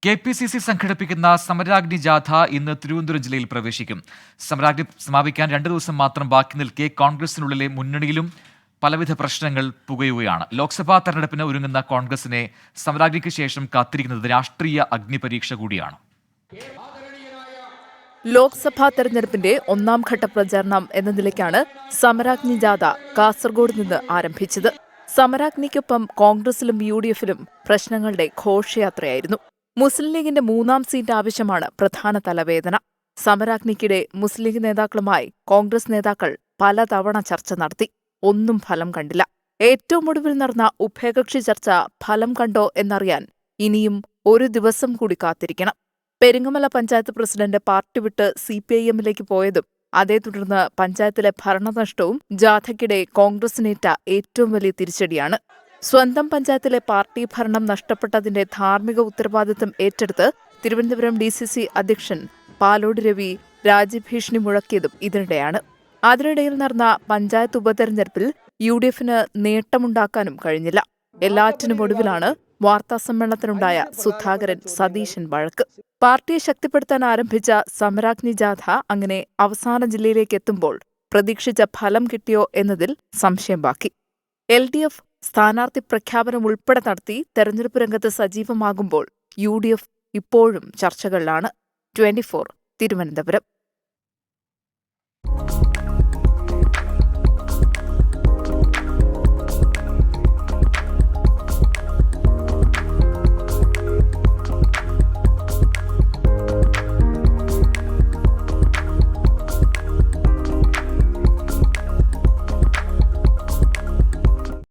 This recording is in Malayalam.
KPCC സംഘടിപ്പിക്കുന്ന സമരാഗ്നി ജാഥ ഇന്ന് തിരുവനന്തപുരം ജില്ലയിൽ പ്രവേശിക്കും. സമരാഗ്നി സമാപിക്കാൻ 2 ദിവസം മാത്രം ബാക്കി നിൽക്കെ കോൺഗ്രസിനുള്ളിലെ മുന്നണിയിലും പലവിധ പ്രശ്നങ്ങൾ പുകയുകയാണ്. ലോക്സഭാ തെരഞ്ഞെടുപ്പിന് ഒരുങ്ങുന്ന കോൺഗ്രസിനെ സമരാഗ്നിക്ക് ശേഷം കാത്തിരിക്കുന്നത് രാഷ്ട്രീയ അഗ്നിപരീക്ഷ കൂടിയാണ്. ലോക്സഭാ തെരഞ്ഞെടുപ്പിന്റെ 1ാം ഘട്ട പ്രചാരണം എന്ന നിലയ്ക്കാണ് സമരാഗ്നി ജാഥ കാസർഗോഡ് നിന്ന് ആരംഭിച്ചത്. സമരാഗ്നിക്കൊപ്പം കോൺഗ്രസിലും UDFിലും പ്രശ്നങ്ങളുടെ ഘോഷയാത്രയായിരുന്നു. മുസ്ലിം ലീഗിന്റെ 3ാം സീറ്റ് ആവശ്യമാണ് പ്രധാന തലവേദന. സമരാഗ്നിക്കിടെ മുസ്ലിം ലീഗ് നേതാക്കളുമായി കോൺഗ്രസ് നേതാക്കൾ പലതവണ ചർച്ച നടത്തി. ഒന്നും ഫലം കണ്ടില്ല. ഏറ്റവും ഒടുവിൽ നടന്ന ഉഭയകക്ഷി ചർച്ച ഫലം കണ്ടോ എന്നറിയാൻ ഇനിയും ഒരു ദിവസം കൂടി കാത്തിരിക്കണം. പെരിങ്ങമല പഞ്ചായത്ത് പ്രസിഡന്റ് പാർട്ടി വിട്ട് CPIMലേക്ക് പോയതും അതേ തുടർന്ന് പഞ്ചായത്തിലെ ഭരണനഷ്ടവും ജാഥയ്ക്കിടെ കോൺഗ്രസിനേറ്റ ഏറ്റവും വലിയ തിരിച്ചടിയാണ്. സ്വന്തം പഞ്ചായത്തിലെ പാർട്ടി ഭരണം നഷ്ടപ്പെട്ടതിന്റെ ധാർമ്മിക ഉത്തരവാദിത്തം ഏറ്റെടുത്ത് തിരുവനന്തപുരം DCC അധ്യക്ഷൻ പാലോട് രവി രാജ്യഭീഷണി മുഴക്കിയതും ഇതിനിടെയാണ്. അതിനിടയിൽ നടന്ന പഞ്ചായത്ത് ഉപതെരഞ്ഞെടുപ്പിൽ UDFന് നേട്ടമുണ്ടാക്കാനും കഴിഞ്ഞില്ല. എല്ലാറ്റിനും ഒടുവിലാണ് വാർത്താസമ്മേളനത്തിനുണ്ടായ സുധാകരൻ സതീശൻ വഴക്ക്. പാർട്ടിയെ ശക്തിപ്പെടുത്താൻ ആരംഭിച്ച സമരാഗ്നി ജാഥ അങ്ങനെ അവസാന ജില്ലയിലേക്ക് എത്തുമ്പോൾ പ്രതീക്ഷിച്ച ഫലം കിട്ടിയോ എന്നതിൽ സംശയം ബാക്കി. LDF സ്ഥാനാർത്ഥി പ്രഖ്യാപനം ഉൾപ്പെടെ നടത്തി തെരഞ്ഞെടുപ്പ് രംഗത്ത് സജീവമാകുമ്പോൾ UDF ഇപ്പോഴും ചർച്ചകളിലാണ്. 24 തിരുവനന്തപുരം.